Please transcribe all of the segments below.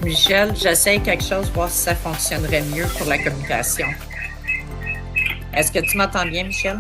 Michel, j'essaye quelque chose, voir si ça fonctionnerait mieux pour la communication. Est-ce que tu m'entends bien, Michel?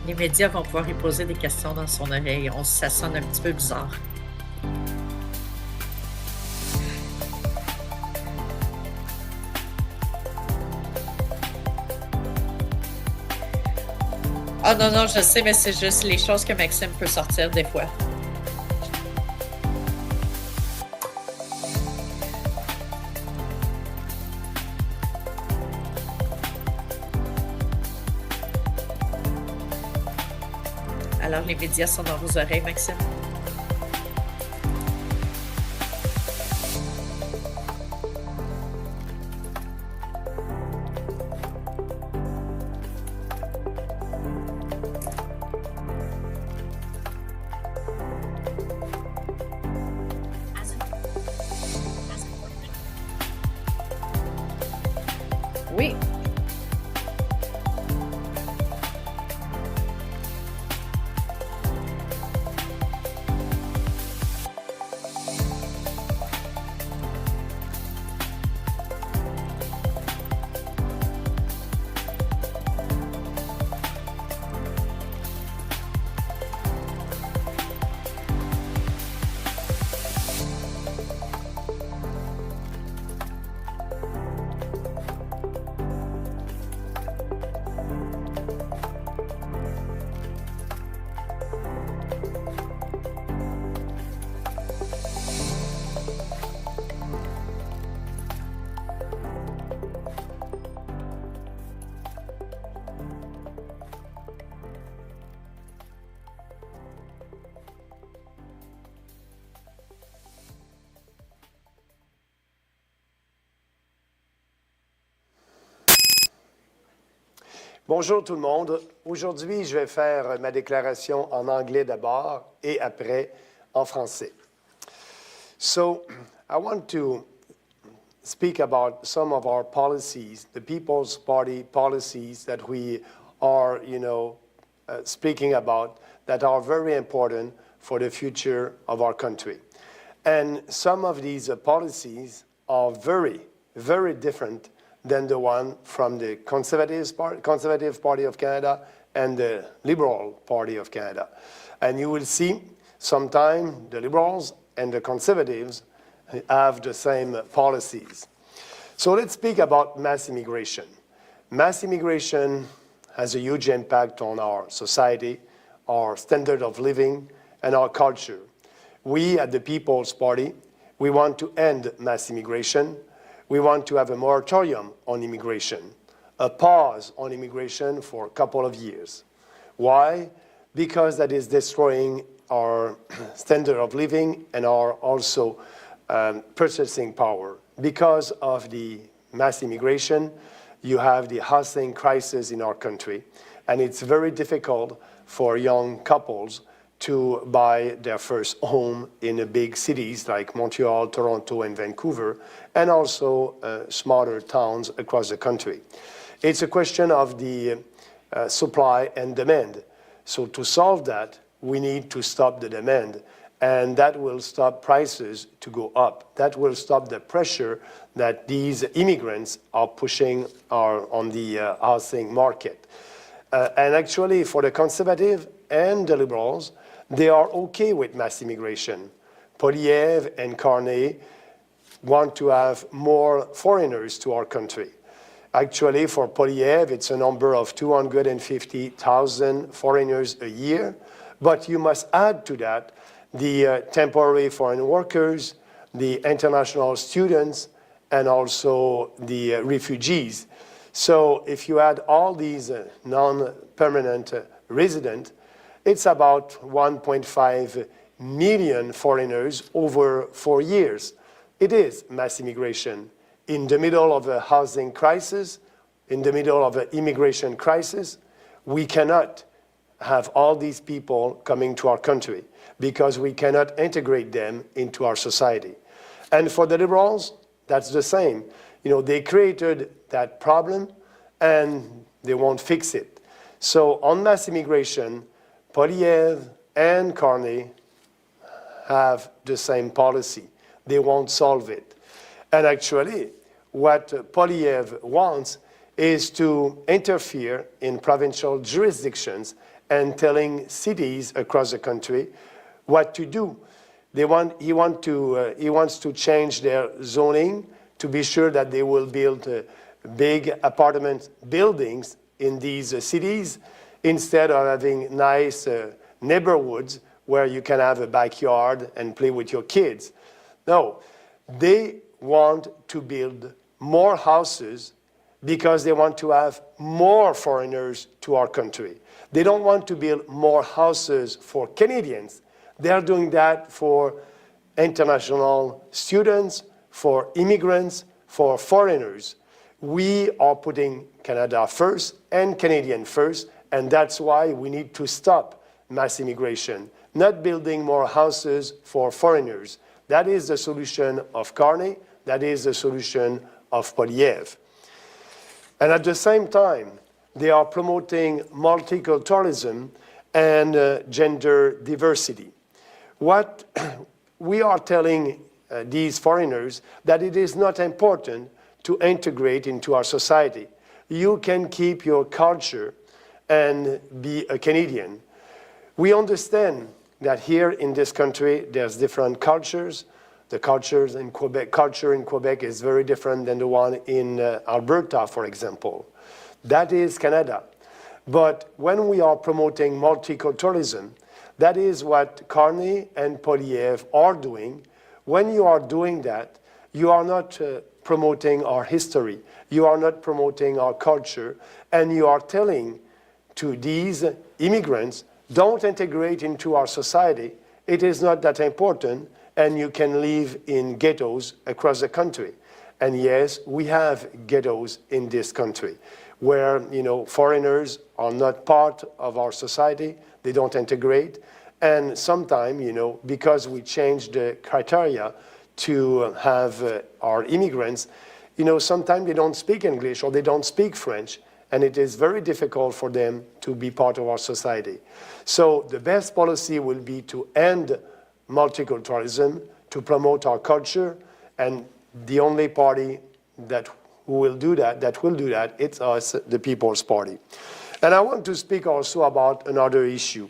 Les médias vont pouvoir lui poser des questions dans son oreille. Ça sonne un petit peu bizarre. Ah non, non, je sais, mais c'est juste les choses que Maxime peut sortir des fois. Alors, les médias sont dans vos oreilles, Maxime. Oui. Bonjour tout le monde. Aujourd'hui, je vais faire ma déclaration en anglais d'abord et après en français. So, I want to speak about some of our policies, the People's Party policies that we are, speaking about that are very important for the future of our country. And some of these policies are very, very different than the one from the Conservative Party of Canada and the Liberal Party of Canada. And you will see sometimes the Liberals and the Conservatives have the same policies. So let's speak about mass immigration. Mass immigration has a huge impact on our society, our standard of living, and our culture. We at the People's Party, we want to end mass immigration. We want to have a moratorium on immigration, a pause on immigration for a couple of years. Why? Because that is destroying our standard of living and our also purchasing power. Because of the mass immigration, you have the housing crisis in our country, and it's very difficult for young couples to buy their first home in the big cities like Montreal, Toronto, and Vancouver, and also smaller towns across the country. It's a question of the supply and demand. So to solve that, we need to stop the demand, and that will stop prices to go up. That will stop the pressure that these immigrants are pushing on the housing market. And actually, for the Conservative and the Liberals, they are okay with mass immigration. Polyev and Carney want to have more foreigners to our country. Actually, for Polyev, it's a number of 250,000 foreigners a year, but you must add to that the temporary foreign workers, the international students, and also the refugees. So if you add all these non-permanent residents, it's about 1.5 million foreigners over 4 years. It is mass immigration. In the middle of a housing crisis, in the middle of an immigration crisis, we cannot have all these people coming to our country because we cannot integrate them into our society. And for the Liberals, that's the same. You know, they created that problem and they won't fix it. So on mass immigration, Polyev and Carney have the same policy. They won't solve it. And actually, what Polyev wants is to interfere in provincial jurisdictions and telling cities across the country what to do. He wants to change their zoning to be sure that they will build big apartment buildings in these cities instead of having nice neighborhoods where you can have a backyard and play with your kids. No, they want to build more houses because they want to have more foreigners to our country. They don't want to build more houses for Canadians. They're doing that for international students, for immigrants, for foreigners. We are putting Canada first and Canadian first, and that's why we need to stop mass immigration, not building more houses for foreigners. That is the solution of Carney. That is the solution of Polyev. And at the same time, they are promoting multiculturalism and gender diversity. What we are telling these foreigners that it is not important to integrate into our society. You can keep your culture and be a Canadian. We understand that here in this country, there's different cultures. The culture in Quebec is very different than the one in Alberta, for example. That is Canada. But when we are promoting multiculturalism, that is what Carney and Polyev are doing. When you are doing that, you are not promoting our history. You are not promoting our culture. And you are telling to these immigrants, don't integrate into our society. It is not that important, and you can live in ghettos across the country. And yes, we have ghettos in this country where, you know, foreigners are not part of our society. They don't integrate. And sometimes, you know, because we changed the criteria to have our immigrants, you know, sometimes they don't speak English or they don't speak French, and it is very difficult for them to be part of our society. So the best policy will be to end multiculturalism, to promote our culture, and the only party who will do that, it's us, the People's Party. And I want to speak also about another issue,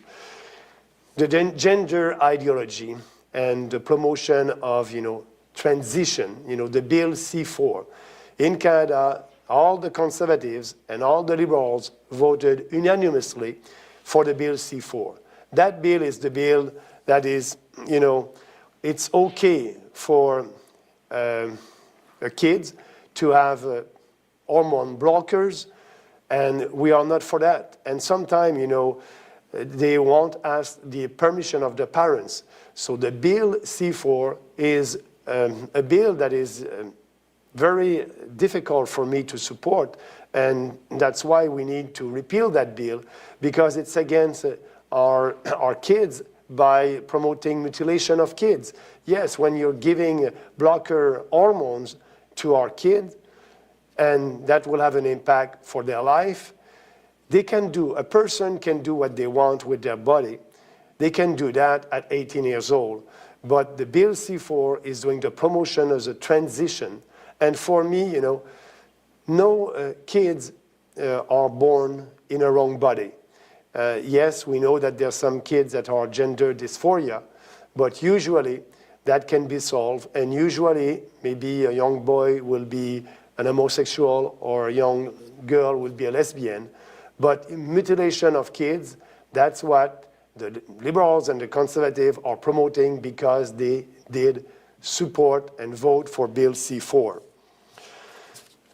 the gender ideology and the promotion of, transition, the Bill C-4. In Canada, all the conservatives and all the liberals voted unanimously for the Bill C-4. That bill is the bill that is, it's okay for kids to have hormone blockers, and we are not for that. And sometimes, they won't ask the permission of the parents. So the Bill C-4 is a bill that is very difficult for me to support, and that's why we need to repeal that bill, because it's against our kids by promoting mutilation of kids. Yes, when you're giving blocker hormones to our kids, and that will have an impact for their life, a person can do what they want with their body. They can do that at 18 years old. But the Bill C-4 is doing the promotion as a transition. And for me, no kids are born in a wrong body. Yes, we know that there are some kids that are gender dysphoria, but usually that can be solved. And usually, maybe a young boy will be an homosexual or a young girl will be a lesbian. But mutilation of kids, that's what the liberals and the conservatives are promoting, because they did support and vote for Bill C-4.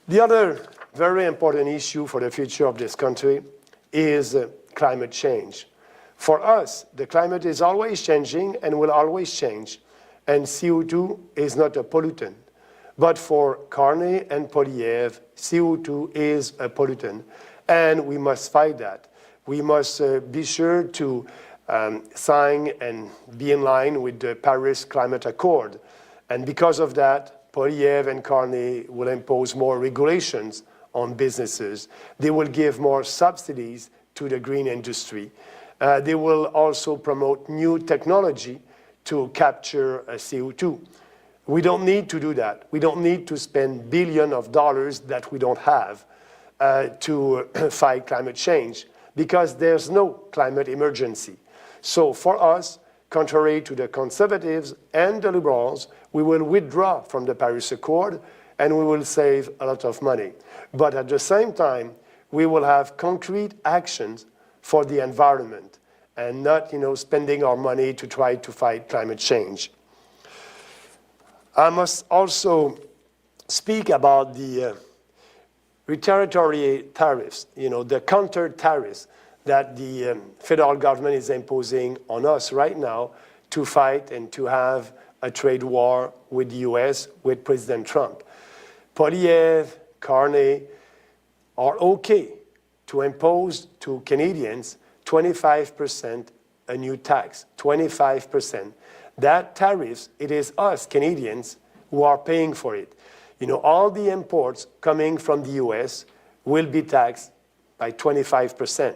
The other very important issue for the future of this country is climate change. For us, the climate is always changing and will always change, and CO2 is not a pollutant. But for Carney and Polyev, CO2 is a pollutant, and we must fight that. We must be sure to sign and be in line with the Paris Climate Accord. And because of that, Polyev and Carney will impose more regulations on businesses. They will give more subsidies to the green industry. They will also promote new technology to capture CO2. We don't need to do that. We don't need to spend billions of dollars that we don't have to fight climate change, because there's no climate emergency. So for us, contrary to the conservatives and the liberals, we will withdraw from the Paris Accord and we will save a lot of money. But at the same time, we will have concrete actions for the environment and not, spending our money to try to fight climate change. I must also speak about the retaliatory tariffs, the counter tariffs that the federal government is imposing on us right now to fight and to have a trade war with the US, with President Trump. Polyev, Carney are okay to impose to Canadians 25% a new tax, 25%. That tariffs, it is us, Canadians, who are paying for it. All the imports coming from the US will be taxed by 25%.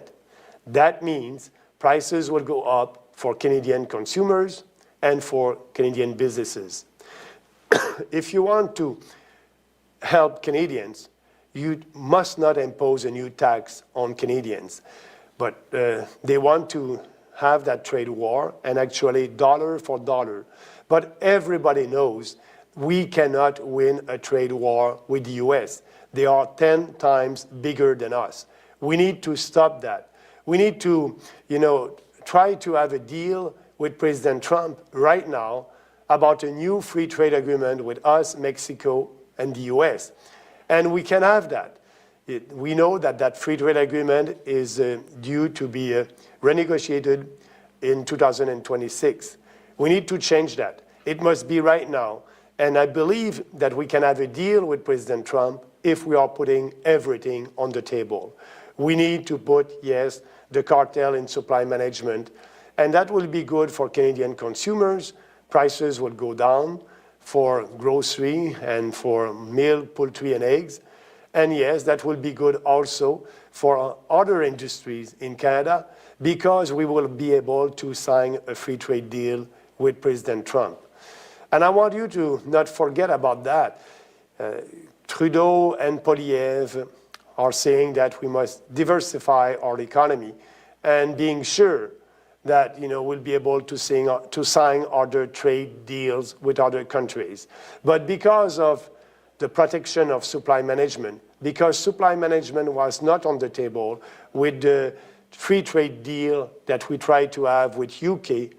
That means prices will go up for Canadian consumers and for Canadian businesses. If you want to help Canadians, you must not impose a new tax on Canadians. But they want to have that trade war, and actually dollar for dollar. But everybody knows we cannot win a trade war with the US. They are 10 times bigger than us. We need to stop that. We need to, try to have a deal with President Trump right now about a new free trade agreement with us, Mexico, and the US. And we can have that. We know that that free trade agreement is due to be renegotiated in 2026. We need to change that. It must be right now. And I believe that we can have a deal with President Trump if we are putting everything on the table. We need to put, yes, the cartel in supply management, and that will be good for Canadian consumers. Prices will go down for grocery and for milk, poultry, and eggs. And yes, that will be good also for other industries in Canada, because we will be able to sign a free trade deal with President Trump. And I want you to not forget about that. Trudeau and Polyev are saying that we must diversify our economy and being sure that we'll be able to sign other trade deals with other countries. But because of the protection of supply management, because supply management was not on the table with the free trade deal that we tried to have with UK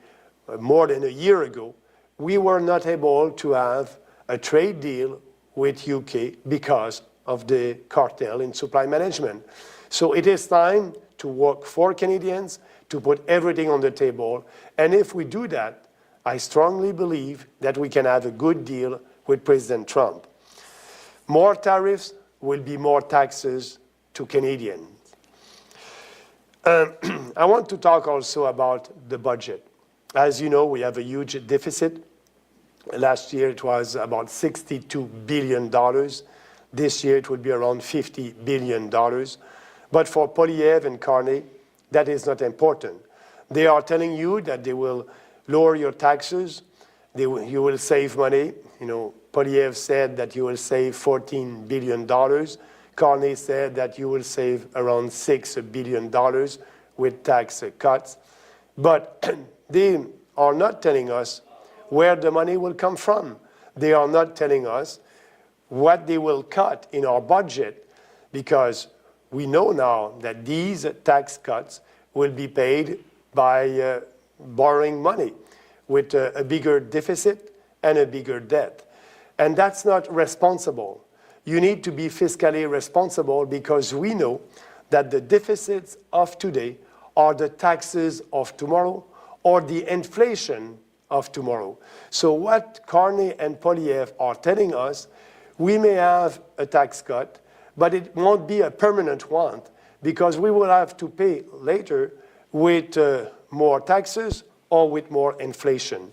more than a year ago, we were not able to have a trade deal with UK because of the cartel in supply management. So it is time to work for Canadians, to put everything on the table. And if we do that, I strongly believe that we can have a good deal with President Trump. More tariffs will be more taxes to Canadians. I want to talk also about the budget. As you know, we have a huge deficit. Last year it was about $62 billion. This year it will be around $50 billion. But for Polyev and Carney, that is not important. They are telling you that they will lower your taxes, you will save money. Polyev said that you will save $14 billion. Carney said that you will save around $6 billion with tax cuts. But they are not telling us where the money will come from. They are not telling us what they will cut in our budget, because we know now that these tax cuts will be paid by borrowing money with a bigger deficit and a bigger debt. And that's not responsible. You need to be fiscally responsible, because we know that the deficits of today are the taxes of tomorrow or the inflation of tomorrow. So what Carney and Polyev are telling us, we may have a tax cut, but it won't be a permanent one, because we will have to pay later with more taxes or with more inflation.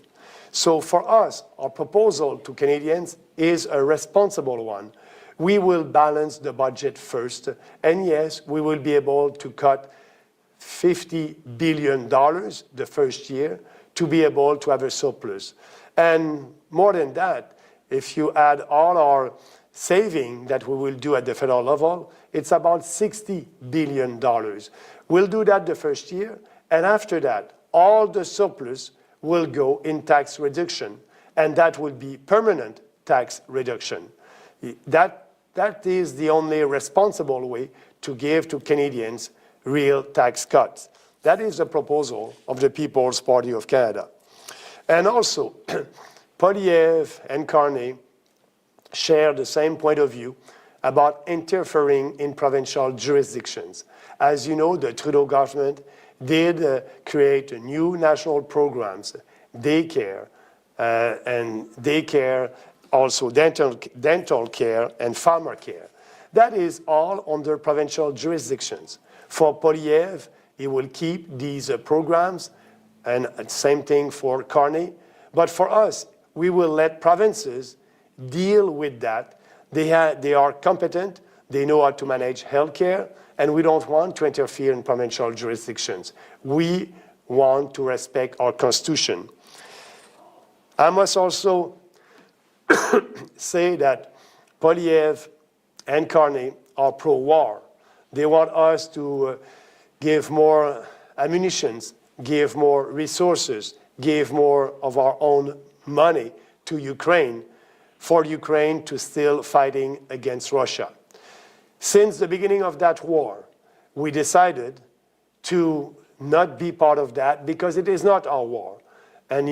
So for us, our proposal to Canadians is a responsible one. We will balance the budget first, and yes, we will be able to cut $50 billion the first year to be able to have a surplus. And more than that, if you add all our saving that we will do at the federal level, it's about $60 billion. We'll do that the first year, and after that, all the surplus will go in tax reduction, and that will be permanent tax reduction. That is the only responsible way to give to Canadians real tax cuts. That is the proposal of the People's Party of Canada. And also, Polyev and Carney share the same point of view about interfering in provincial jurisdictions. As you know, the Trudeau government did create new national programs, daycare, and daycare, also dental care and farmer care. That is all under provincial jurisdictions. For Polyev, he will keep these programs, and same thing for Carney. But for us, we will let provinces deal with that. They are competent, they know how to manage healthcare, and we don't want to interfere in provincial jurisdictions. We want to respect our Constitution. I must also say that Polyev and Carney are pro-war. They want us to give more ammunition, give more resources, give more of our own money to Ukraine, for Ukraine to still fighting against Russia. Since the beginning of that war, we decided to not be part of that, because it is not our war. And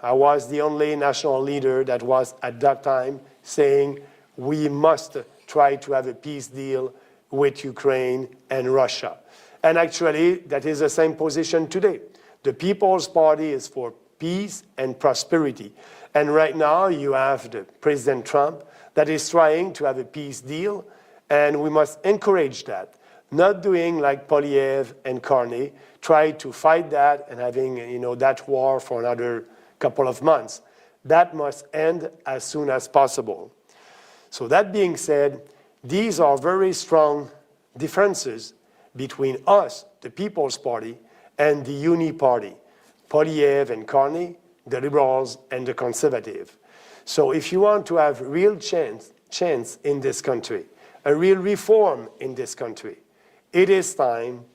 I was the only national leader that was at that time saying we must try to have a peace deal with Ukraine and Russia. And actually, that is the same position today. The People's Party is for peace and prosperity. And right now, you have the President Trump that is trying to have a peace deal, and we must encourage that. Not doing like Polyev and Carney, try to fight that and having that war for another couple of months. That must end as soon as possible. So that being said, these are very strong differences between us, the People's Party, and the Uni Party. Polyev and Carney the liberals, and the conservative. So if you want to have real chance in this country, a real reform in this country, it is time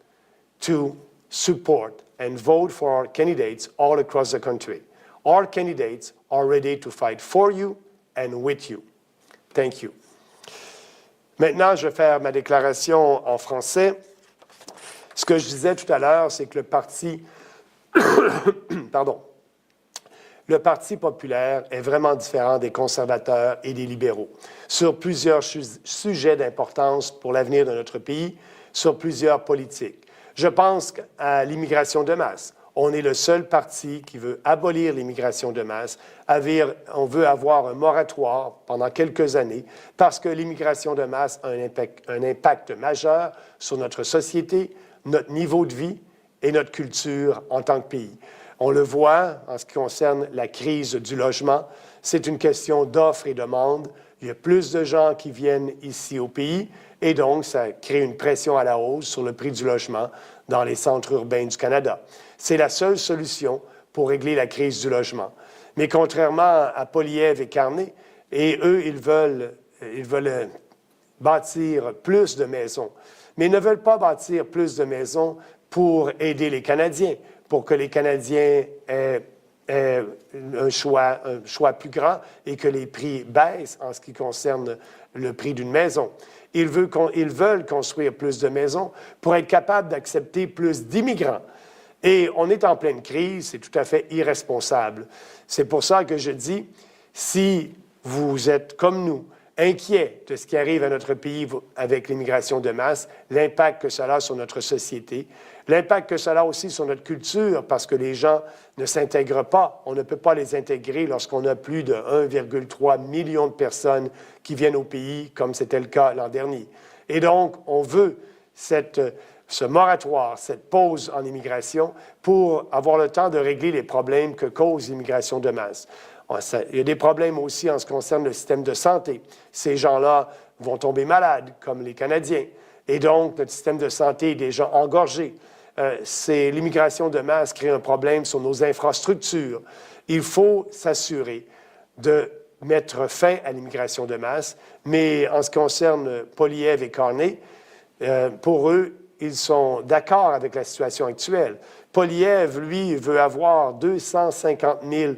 to support and vote for our candidates all across the country. Our candidates are ready to fight for you and with you. Thank you. Maintenant, je vais faire ma déclaration en français. Ce que je disais tout à l'heure, c'est que le Parti, le Parti populaire est vraiment différent des conservateurs et des libéraux sur plusieurs sujets d'importance pour l'avenir de notre pays, sur plusieurs politiques. Je pense à l'immigration de masse. On est le seul parti qui veut abolir l'immigration de masse. On veut avoir un moratoire pendant quelques années parce que l'immigration de masse a un impact majeur sur notre société, notre niveau de vie et notre culture en tant que pays. On le voit en ce qui concerne la crise du logement. C'est une question d'offre et demande. Il y a plus de gens qui viennent ici au pays et donc ça crée une pression à la hausse sur le prix du logement dans les centres urbains du Canada. C'est la seule solution pour régler la crise du logement. Mais contrairement à Poilievre et Carney, et eux, ils veulent bâtir plus de maisons. Mais ils ne veulent pas bâtir plus de maisons pour aider les Canadiens, pour que les Canadiens aient un choix plus grand et que les prix baissent en ce qui concerne le prix d'une maison. Ils veulent construire plus de maisons pour être capables d'accepter plus d'immigrants. Et on est en pleine crise, c'est tout à fait irresponsable. C'est pour ça que je dis, si vous êtes comme nous, inquiets de ce qui arrive à notre pays avec l'immigration de masse, l'impact que cela a sur notre société, l'impact que cela a aussi sur notre culture, parce que les gens ne s'intègrent pas. On ne peut pas les intégrer lorsqu'on a plus de 1,3 million de personnes qui viennent au pays, comme c'était le cas l'an dernier. Et donc, on veut ce moratoire, cette pause en immigration pour avoir le temps de régler les problèmes que cause l'immigration de masse. Il y a des problèmes aussi en ce qui concerne le système de santé. Ces gens-là vont tomber malades, comme les Canadiens. Et donc, notre système de santé est déjà engorgé. L'immigration de masse crée un problème sur nos infrastructures. Il faut s'assurer de mettre fin à l'immigration de masse. Mais en ce qui concerne Poilievre et Carney, pour eux, ils sont d'accord avec la situation actuelle. Poilievre, lui, veut avoir 250 000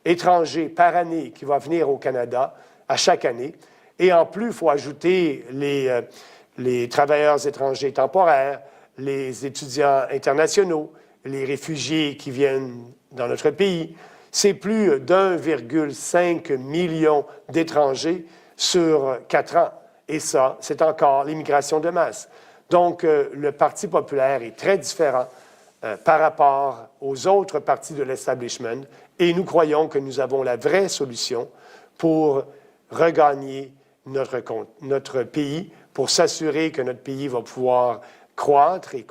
étrangers par année qui vont venir au Canada à chaque année. Et en plus, il faut ajouter les travailleurs étrangers temporaires, les étudiants internationaux, les réfugiés qui viennent dans notre pays. C'est plus d'1,5 million d'étrangers sur 4 ans. Et ça, c'est encore l'immigration de masse. Donc, le Parti populaire est très différent par rapport aux autres partis de l'establishment et nous croyons que nous avons la vraie solution pour regagner notre pays, pour s'assurer que notre pays va pouvoir croître et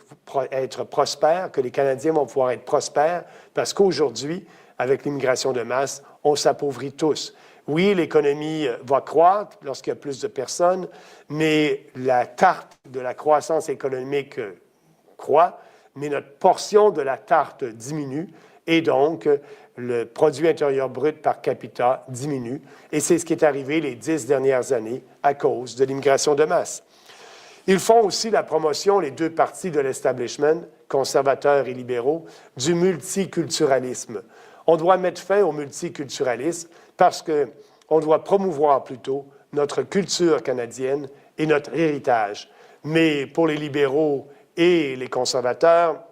être prospère, que les Canadiens vont pouvoir être prospères, parce qu'aujourd'hui, avec l'immigration de masse, on s'appauvrit tous. Oui, l'économie va croître lorsqu'il y a plus de personnes, mais la tarte de la croissance économique croît, mais notre portion de la tarte diminue et donc le produit intérieur brut par capita diminue. Et c'est ce qui est arrivé les 10 dernières années à cause de l'immigration de masse. Ils font aussi la promotion, les deux partis de l'establishment, conservateurs et libéraux, du multiculturalisme. On doit mettre fin au multiculturalisme parce qu'on doit promouvoir plutôt notre culture canadienne et notre héritage. Mais pour les libéraux et les conservateurs,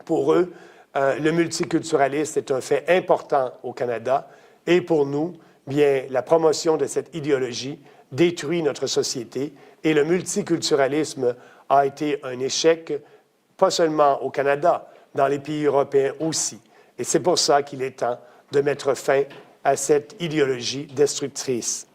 pour eux, le multiculturalisme est un fait important au Canada. Et pour nous, bien, la promotion de cette idéologie détruit notre société. Et le multiculturalisme a été un échec, pas seulement au Canada, dans les pays européens aussi. Et c'est pour ça qu'il est temps de mettre fin à cette idéologie destructrice.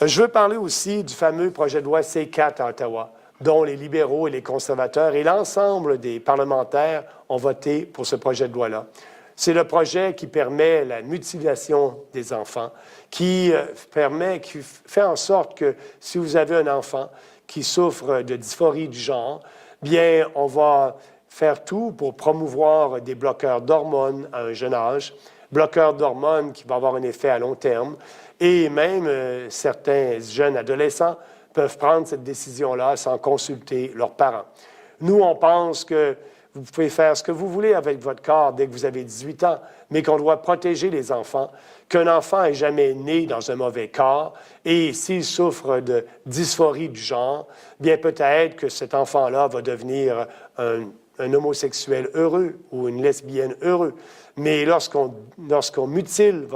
Je veux parler aussi du fameux projet de loi C-4 à Ottawa, dont les libéraux et les conservateurs et l'ensemble des parlementaires ont voté pour ce projet de loi-là. C'est le projet qui permet la mutilation des enfants, qui fait en sorte que si vous avez un enfant qui souffre de dysphorie du genre, bien, on va faire tout pour promouvoir des bloqueurs d'hormones à un jeune âge, bloqueur d'hormones qui va avoir un effet à long terme. Et même certains jeunes adolescents peuvent prendre cette décision-là sans consulter leurs parents. Nous, on pense que vous pouvez faire ce que vous voulez avec votre corps dès que vous avez 18 ans, mais qu'on doit protéger les enfants, qu'un enfant n'est jamais né dans un mauvais corps, et s'il souffre de dysphorie du genre, bien peut-être que cet enfant-là va devenir un homosexuel heureux ou une lesbienne heureux. Mais lorsqu'on mutile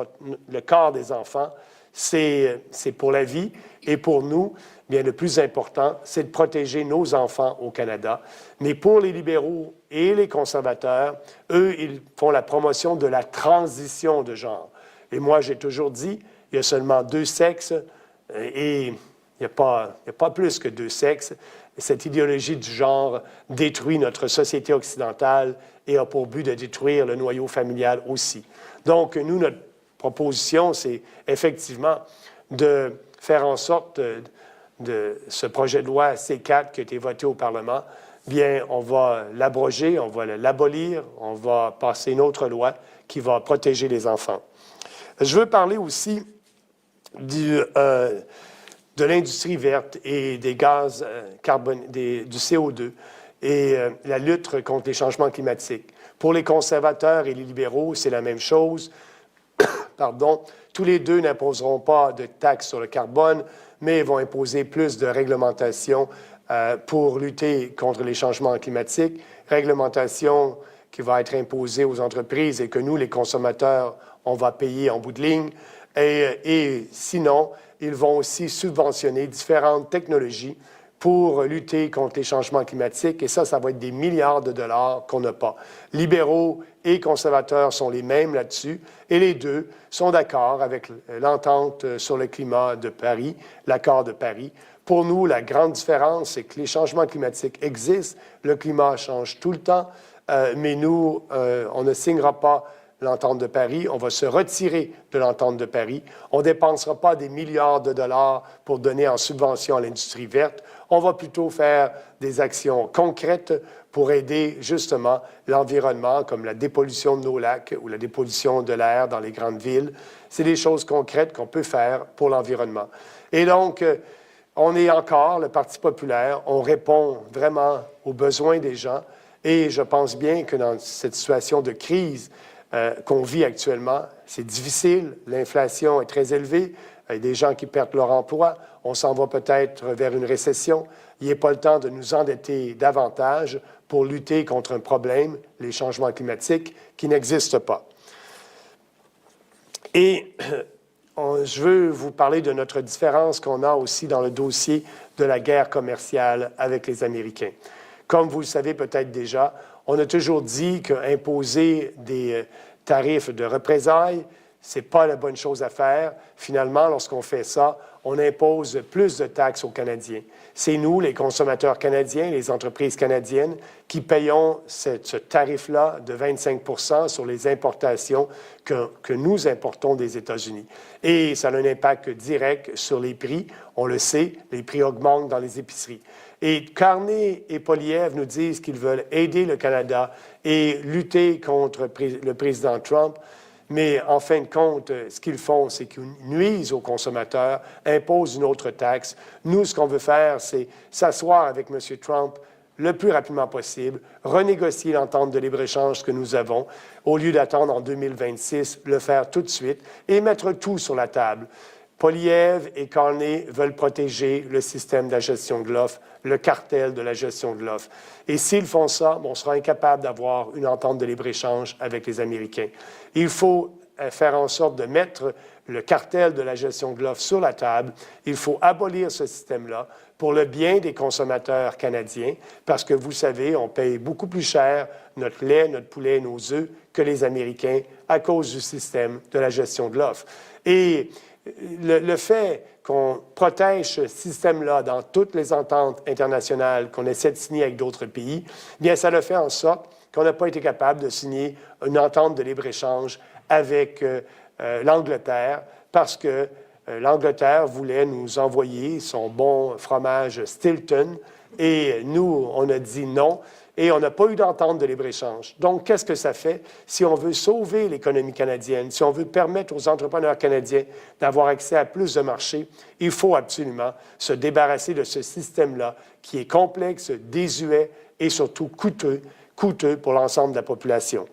le corps des enfants, c'est pour la vie. Et pour nous, bien, le plus important, c'est de protéger nos enfants au Canada. Mais pour les libéraux et les conservateurs, eux, ils font la promotion de la transition de genre. Et moi, j'ai toujours dit, il y a seulement 2 sexes et il n'y a pas plus que 2 sexes. Cette idéologie du genre détruit notre société occidentale et a pour but de détruire le noyau familial aussi. Donc, nous, notre proposition, c'est effectivement de faire en sorte de ce projet de loi C4 qui a été voté au Parlement, bien, on va l'abroger, on va l'abolir, on va passer une autre loi qui va protéger les enfants. Je veux parler aussi de l'industrie verte et des gaz du CO2 et la lutte contre les changements climatiques. Pour les conservateurs et les libéraux, c'est la même chose. Pardon, tous les deux n'imposeront pas de taxes sur le carbone, mais vont imposer plus de réglementation pour lutter contre les changements climatiques, réglementation qui va être imposée aux entreprises et que nous, les consommateurs, on va payer en bout de ligne. Et sinon, ils vont aussi subventionner différentes technologies pour lutter contre les changements climatiques. Et ça va être des milliards de dollars qu'on n'a pas. Libéraux et conservateurs sont les mêmes là-dessus. Et les deux sont d'accord avec l'entente sur le climat de Paris, l'accord de Paris. Pour nous, la grande différence, c'est que les changements climatiques existent. Le climat change tout le temps. Mais nous, on ne signera pas l'entente de Paris. On va se retirer de l'entente de Paris. On ne dépensera pas des milliards de dollars pour donner en subvention à l'industrie verte. On va plutôt faire des actions concrètes pour aider justement l'environnement, comme la dépollution de nos lacs ou la dépollution de l'air dans les grandes villes. C'est des choses concrètes qu'on peut faire pour l'environnement. Et donc, on est encore le Parti populaire. On répond vraiment aux besoins des gens. Et je pense bien que dans cette situation de crise qu'on vit actuellement, c'est difficile. L'inflation est très élevée. Il y a des gens qui perdent leur emploi. On s'en va peut-être vers une récession. Il n'est pas le temps de nous endetter davantage pour lutter contre un problème, les changements climatiques, qui n'existent pas. Et je veux vous parler de notre différence qu'on a aussi dans le dossier de la guerre commerciale avec les Américains. Comme vous le savez peut-être déjà, on a toujours dit qu'imposer des tarifs de représailles, ce n'est pas la bonne chose à faire. Finalement, lorsqu'on fait ça, on impose plus de taxes aux Canadiens. C'est nous, les consommateurs canadiens, les entreprises canadiennes, qui payons ce tarif-là de 25 % sur les importations que nous importons des États-Unis. Et ça a un impact direct sur les prix. On le sait, les prix augmentent dans les épiceries. Et Carney et Poilievre nous disent qu'ils veulent aider le Canada et lutter contre le président Trump. Mais en fin de compte, ce qu'ils font, c'est qu'ils nuisent aux consommateurs, imposent une autre taxe. Nous, ce qu'on veut faire, c'est s'asseoir avec M. Trump le plus rapidement possible, renégocier l'entente de libre-échange que nous avons, au lieu d'attendre en 2026, le faire tout de suite et mettre tout sur la table. Poilievre et Carney veulent protéger le système de la gestion de l'offre, le cartel de la gestion de l'offre. Et s'ils font ça, on sera incapable d'avoir une entente de libre-échange avec les Américains. Il faut faire en sorte de mettre le cartel de la gestion de l'offre sur la table. Il faut abolir ce système-là pour le bien des consommateurs canadiens, parce que vous savez, on paye beaucoup plus cher notre lait, notre poulet, nos œufs que les Américains à cause du système de la gestion de l'offre. Et le fait qu'on protège ce système-là dans toutes les ententes internationales qu'on essaie de signer avec d'autres pays, bien, ça le fait en sorte qu'on n'a pas été capable de signer une entente de libre-échange avec l'Angleterre parce que l'Angleterre voulait nous envoyer son bon fromage Stilton et nous, on a dit non. et on n'a pas eu d'entente de libre-échange. Donc, qu'est-ce que ça fait? Si on veut sauver l'économie canadienne, si on veut permettre aux entrepreneurs canadiens d'avoir accès à plus de marchés, il faut absolument se débarrasser de ce système-là qui est complexe, désuet et surtout coûteux pour l'ensemble de la population.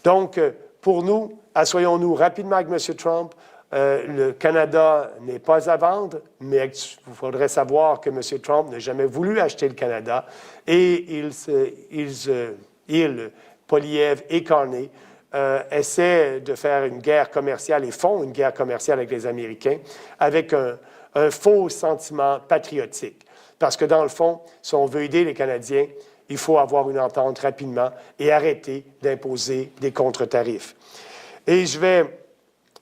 Donc, pour nous, assoyons-nous rapidement avec M. Trump. Le Canada n'est pas à vendre, mais il faudrait savoir que M. Trump n'a jamais voulu acheter le Canada et Poilievre et Carney essaient de faire une guerre commerciale et font une guerre commerciale avec les Américains avec un faux sentiment patriotique. Parce que dans le fond, si on veut aider les Canadiens, il faut avoir une entente rapidement et arrêter d'imposer des contre-tarifs. Et je vais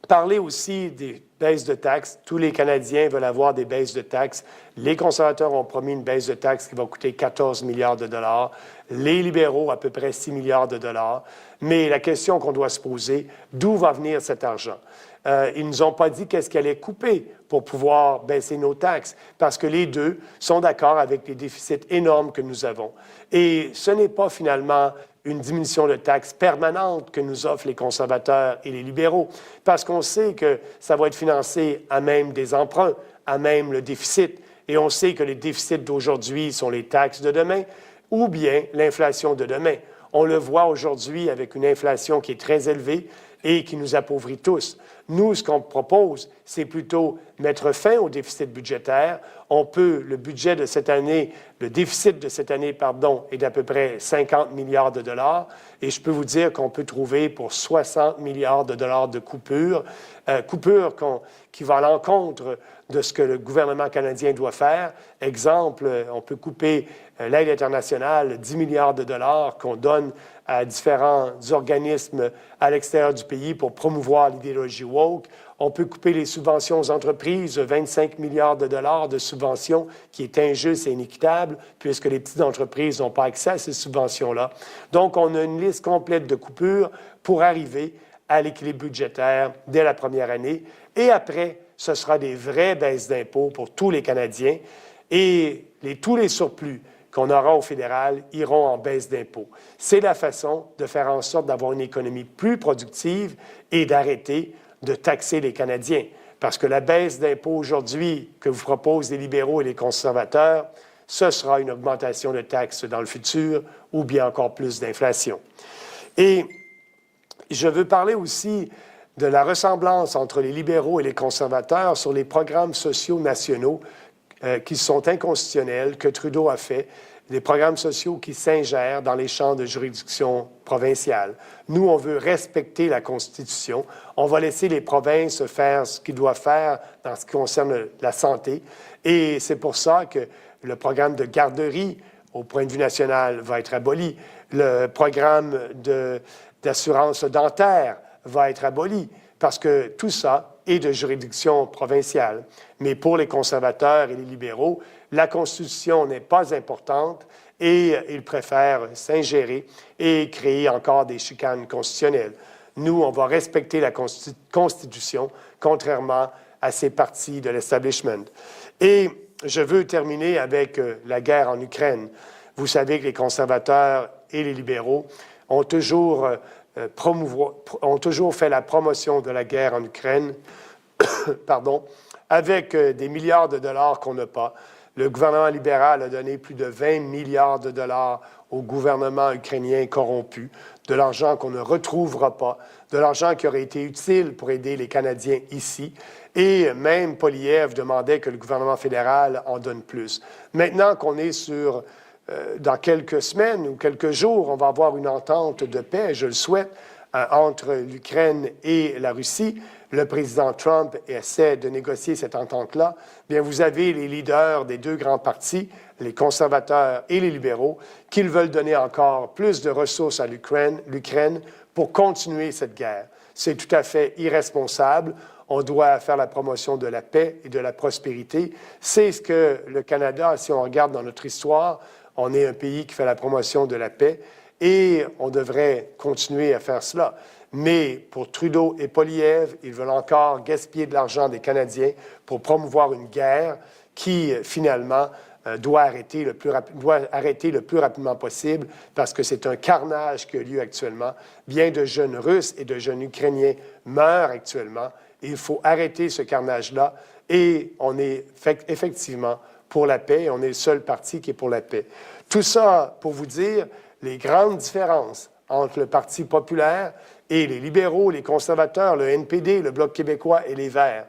parler aussi des baisses de taxes. Tous les Canadiens veulent avoir des baisses de taxes. Les conservateurs ont promis une baisse de taxes qui va coûter 14 milliards de dollars. Les libéraux, à peu près 6 milliards de dollars. Mais la question qu'on doit se poser, d'où va venir cet argent? Ils ne nous ont pas dit qu'est-ce qu'ils allaient couper pour pouvoir baisser nos taxes, parce que les deux sont d'accord avec les déficits énormes que nous avons. Et ce n'est pas finalement une diminution de taxes permanente que nous offrent les conservateurs et les libéraux, parce qu'on sait que ça va être financé à même des emprunts, à même le déficit. Et on sait que les déficits d'aujourd'hui sont les taxes de demain ou bien l'inflation de demain. On le voit aujourd'hui avec une inflation qui est très élevée et qui nous appauvrit tous. Nous, ce qu'on propose, c'est plutôt mettre fin au déficit budgétaire. Le budget de cette année, le déficit de cette année, est d'à peu près 50 milliards de dollars. Et je peux vous dire qu'on peut trouver pour 60 milliards de dollars de coupures, qui vont à l'encontre de ce que le gouvernement canadien doit faire. Exemple, on peut couper l'aide internationale, 10 milliards de dollars qu'on donne à différents organismes à l'extérieur du pays pour promouvoir l'idéologie woke. On peut couper les subventions aux entreprises, 25 milliards de dollars de subventions, qui est injuste et inéquitable, puisque les petites entreprises n'ont pas accès à ces subventions-là. Donc, on a une liste complète de coupures pour arriver à l'équilibre budgétaire dès la première année. Et après, ce sera des vraies baisses d'impôts pour tous les Canadiens. Et tous les surplus qu'on aura au fédéral iront en baisse d'impôts. C'est la façon de faire en sorte d'avoir une économie plus productive et d'arrêter de taxer les Canadiens. Parce que la baisse d'impôts aujourd'hui que vous proposent les libéraux et les conservateurs, ce sera une augmentation de taxes dans le futur ou bien encore plus d'inflation. Et je veux parler aussi de la ressemblance entre les libéraux et les conservateurs sur les programmes sociaux nationaux qui sont inconstitutionnels, que Trudeau a fait, des programmes sociaux qui s'ingèrent dans les champs de juridiction provinciale. Nous, on veut respecter la Constitution. On va laisser les provinces faire ce qu'ils doivent faire dans ce qui concerne la santé. Et c'est pour ça que le programme de garderie, au point de vue national, va être aboli. Le programme d'assurance dentaire va être aboli, parce que tout ça est de juridiction provinciale. Mais pour les conservateurs et les libéraux, la Constitution n'est pas importante et ils préfèrent s'ingérer et créer encore des chicanes constitutionnelles. Nous, on va respecter la Constitution, contrairement à ces partis de l'establishment. Et je veux terminer avec la guerre en Ukraine. Vous savez que les conservateurs et les libéraux ont toujours fait la promotion de la guerre en Ukraine, avec des milliards de dollars qu'on n'a pas. Le gouvernement libéral a donné plus de 20 milliards de dollars au gouvernement ukrainien corrompu, de l'argent qu'on ne retrouvera pas, de l'argent qui aurait été utile pour aider les Canadiens ici. Et même Poilievre demandait que le gouvernement fédéral en donne plus. Maintenant qu'on est dans quelques semaines ou quelques jours, on va avoir une entente de paix, je le souhaite, entre l'Ukraine et la Russie. Le président Trump essaie de négocier cette entente-là. Bien, vous avez les leaders des deux grands partis, les conservateurs et les libéraux, qui veulent donner encore plus de ressources à l'Ukraine pour continuer cette guerre. C'est tout à fait irresponsable. On doit faire la promotion de la paix et de la prospérité. C'est ce que le Canada, si on regarde dans notre histoire, on est un pays qui fait la promotion de la paix et on devrait continuer à faire cela. Mais pour Trudeau et Poilievre, ils veulent encore gaspiller de l'argent des Canadiens pour promouvoir une guerre qui, finalement, doit arrêter le plus rapidement possible parce que c'est un carnage qui a lieu actuellement. Bien de jeunes Russes et de jeunes Ukrainiens meurent actuellement. Il faut arrêter ce carnage-là et on est effectivement pour la paix. On est le seul parti qui est pour la paix. Tout ça pour vous dire les grandes différences entre le Parti populaire et les libéraux, les conservateurs, le NPD, le Bloc québécois et les Verts.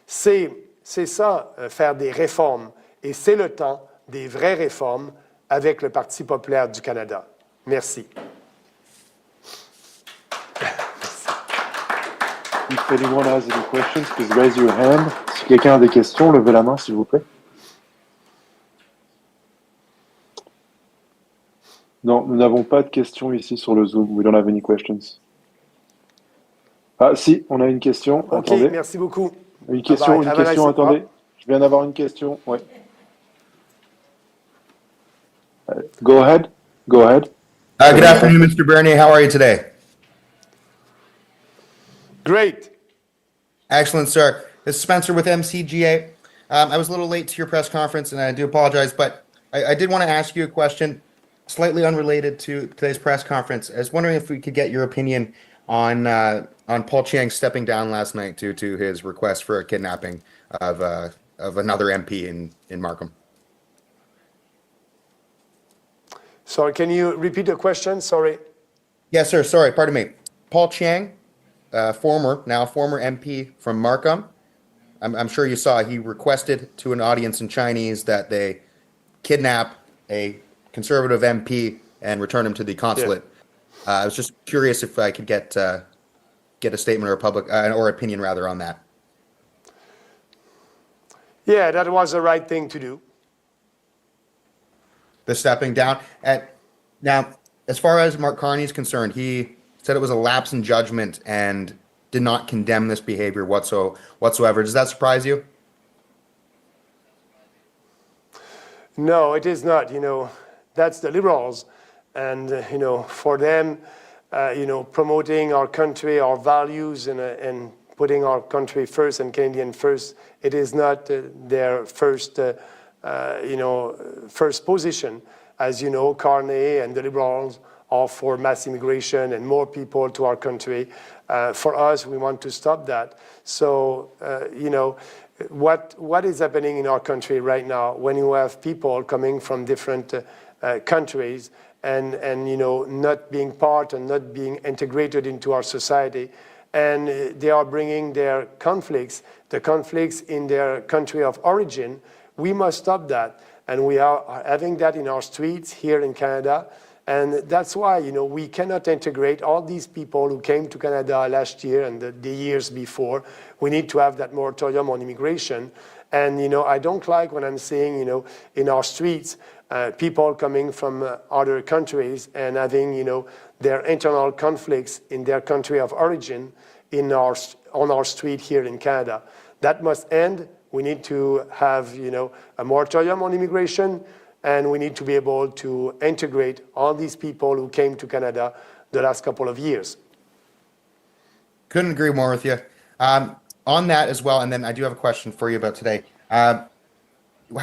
C'est ça, faire des réformes. Et c'est le temps des vraies réformes avec le Parti populaire du Canada. Merci. If anyone has any questions, please raise your hand. Si quelqu'un a des questions, levez la main, s'il vous plaît. Non, nous n'avons pas de questions ici sur le Zoom. We don't have any questions. Ah, si, on a une question. OK, attendez. Merci beaucoup. Une question, attendez. Je viens d'avoir une question. Ouais. Go ahead. Good afternoon, Mr. Bernier. How are you today? Great. Excellent, sir. This is Spencer with MCGA. I was a little late to your press conference, and I do apologize, but I did want to ask you a question slightly unrelated to today's press conference. I was wondering if we could get your opinion on Paul Chiang stepping down last night due to his request for a kidnapping of another MP in Markham. Sorry, can you repeat the question? Sorry. Yes, sir. Sorry, pardon me. Paul Chiang, former MP from Markham. I'm sure you saw he requested to an audience in Chinese that they kidnap a conservative MP and return him to the consulate. Yeah. I was just curious if I could get a statement or opinion rather on that. Yeah, that was the right thing to do. The stepping down. Now, as far as Mark Carney is concerned, he said it was a lapse in judgment and did not condemn this behavior whatsoever. Does that surprise you? No, it is not. That's the Liberals. And, for them, promoting our country, our values, and putting our country first and Canadian first, it is not their first position. As you know, Carney and the Liberals are for mass immigration and more people to our country. For us, we want to stop that. So, what is happening in our country right now when you have people coming from different countries and not being part and not being integrated into our society, and they are bringing the conflicts in their country of origin, we must stop that. And we are having that in our streets here in Canada. And that's why, we cannot integrate all these people who came to Canada last year and the years before. We need to have that moratorium on immigration. And, I don't like when I'm seeing, in our streets, people coming from other countries and having, their internal conflicts in their country of origin on our street here in Canada. That must end. We need to have, a moratorium on immigration, and we need to be able to integrate all these people who came to Canada the last couple of years. Couldn't agree more with you. On that as well, and then I do have a question for you about today. How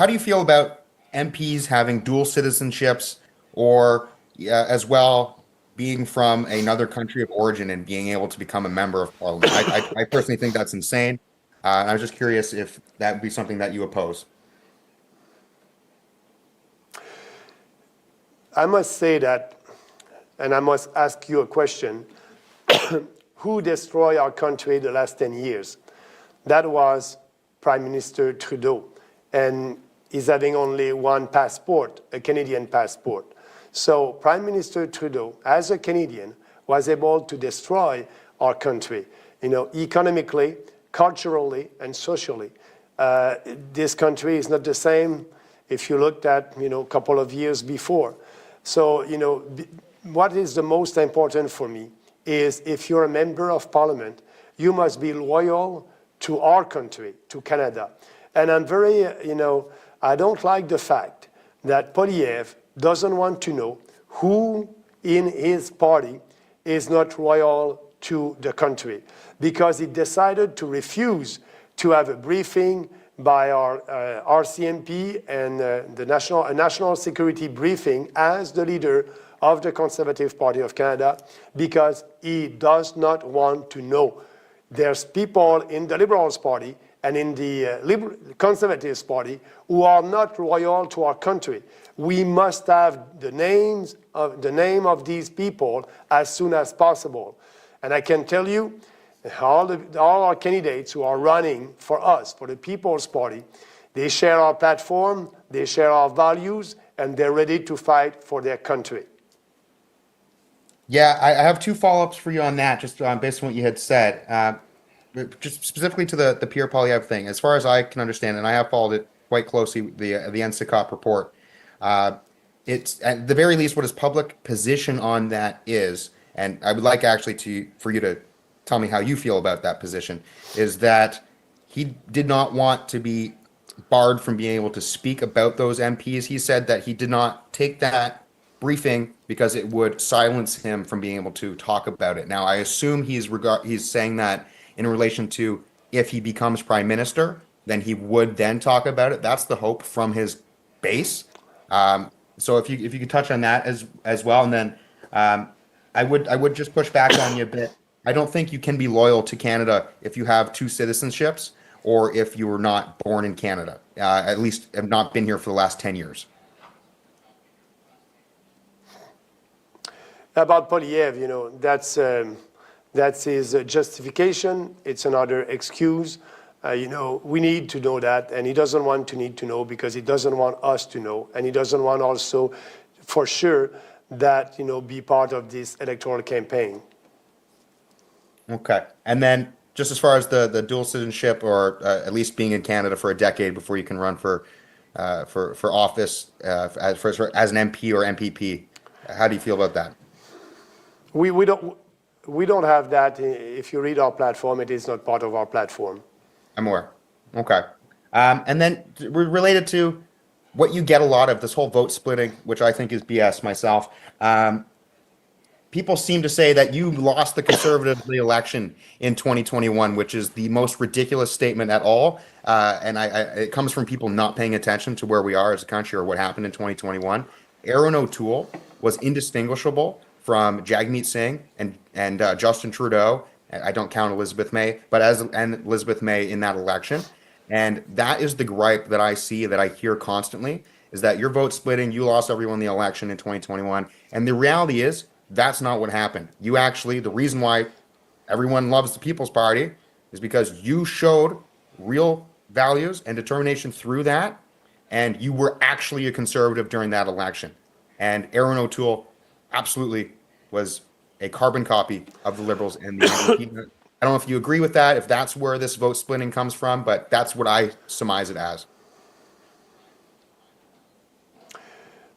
do you feel about MPs having dual citizenships or as well being from another country of origin and being able to become a member of parliament? I personally think that's insane. I was just curious if that would be something that you oppose. I must say that, and I must ask you a question. Who destroyed our country the last 10 years? That was Prime Minister Trudeau. And he's having only one passport, a Canadian passport. So Prime Minister Trudeau, as a Canadian, was able to destroy our country, economically, culturally, and socially. This country is not the same if you looked at, a couple of years before. So, what is the most important for me is if you're a member of parliament, you must be loyal to our country, to Canada. And I'm very, I don't like the fact that Poilievre doesn't want to know who in his party is not loyal to the country, because he decided to refuse to have a briefing by our RCMP and the national security briefing as the leader of the Conservative Party of Canada, because he does not want to know. There's people in the Liberals Party and in the Conservatives Party who are not loyal to our country. We must have the name of these people as soon as possible. And I can tell you, all our candidates who are running for us, for the People's Party, they share our platform, they share our values, and they're ready to fight for their country. Yeah, I have two follow-ups for you on that, just based on what you had said. Just specifically to the Pierre Poilievre thing, as far as I can understand, and I have followed it quite closely, the NCCOP report, it's at the very least what his public position on that is, and I would like actually for you to tell me how you feel about that position, is that he did not want to be barred from being able to speak about those MPs. He said that he did not take that briefing because it would silence him from being able to talk about it. Now, I assume he's saying that in relation to if he becomes prime minister, then he would then talk about it. That's the hope from his base. So if you could touch on that as well, and then I would just push back on you a bit. I don't think you can be loyal to Canada if you have two citizenships or if you were not born in Canada. At least have not been here for the last 10 years. About Poilievre, that's his justification. It's another excuse. We need to know that, and he doesn't want to need to know because he doesn't want us to know, and he doesn't want also, for sure, that be part of this electoral campaign. Okay, and then just as far as the dual citizenship, or at least being in Canada for a decade before you can run for office as an MP or MPP, how do you feel about that? We don't have that. If you read our platform, it is not part of our platform. I'm aware. Okay. And then related to what you get a lot of, this whole vote splitting, which I think is BS myself. People seem to say that you lost the Conservative election in 2021, which is the most ridiculous statement at all. And it comes from people not paying attention to where we are as a country or what happened in 2021. Aaron O'Toole was indistinguishable from Jagmeet Singh and Justin Trudeau. I don't count Elizabeth May, but and Elizabeth May in that election. And that is the gripe that I see, that I hear constantly, is that you're vote splitting, you lost everyone in the election in 2021. And the reality is, that's not what happened. The reason why everyone loves the People's Party is because you showed real values and determination through that, and you were actually a conservative during that election. And Aaron O'Toole absolutely was a carbon copy of the Liberals and the NDP. I don't know if you agree with that, if that's where this vote splitting comes from, but that's what I surmise it as.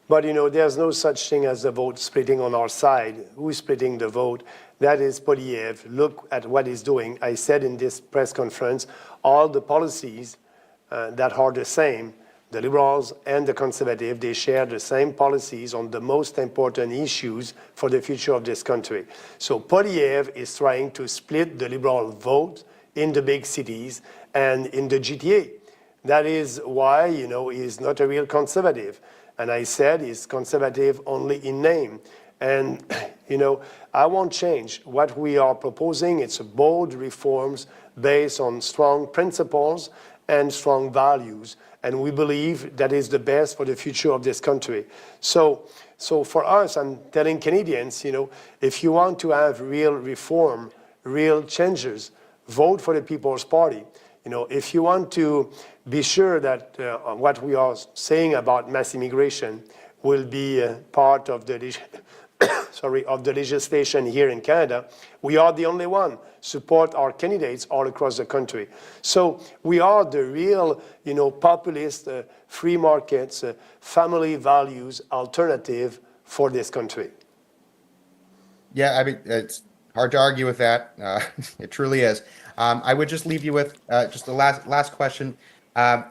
But, there's no such thing as the vote splitting on our side. Who is splitting the vote? That is Poilievre. Look at what he's doing. I said in this press conference, all the policies that are the same, the Liberals and the Conservatives, they share the same policies on the most important issues for the future of this country. So Poilievre is trying to split the Liberal vote in the big cities and in the GTA. That is why, he's not a real conservative. And I said he's conservative only in name. And, I won't change. What we are proposing, it's bold reforms based on strong principles and strong values. And we believe that is the best for the future of this country. So for us, I'm telling Canadians, if you want to have real reform, real changes, vote for the People's Party. If you want to be sure that what we are saying about mass immigration will be part of the of the legislation here in Canada, we are the only one support our candidates all across the country. So we are the real, populist, free markets, family values alternative for this country. Yeah, I mean, it's hard to argue with that. It truly is. I would just leave you with just the last question. And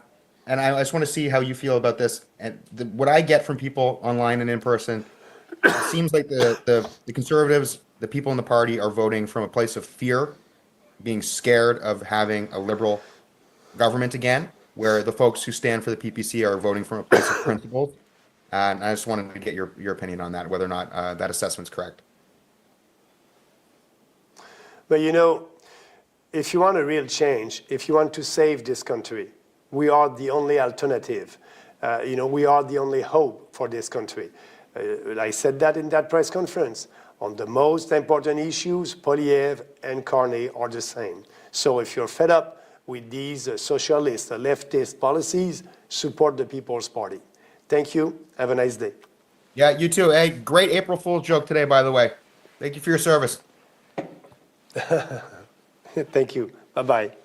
I just want to see how you feel about this. And what I get from people online and in person, it seems like the Conservatives, the people in the party, are voting from a place of fear, being scared of having a Liberal government again. where the folks who stand for the PPC are voting from a place of principle. And I just wanted to get your opinion on that, whether or not that assessment's correct. But you know, if you want a real change, if you want to save this country, we are the only alternative. You know, we are the only hope for this country. I said that in that press conference. On the most important issues, Populaire and Carney are the same. So if you're fed up with these socialist, leftist policies, support the People's Party. Thank you. Have a nice day. Yeah, you too. Hey, great April Fool's joke today, by the way. Thank you for your service. Thank you. Bye-bye.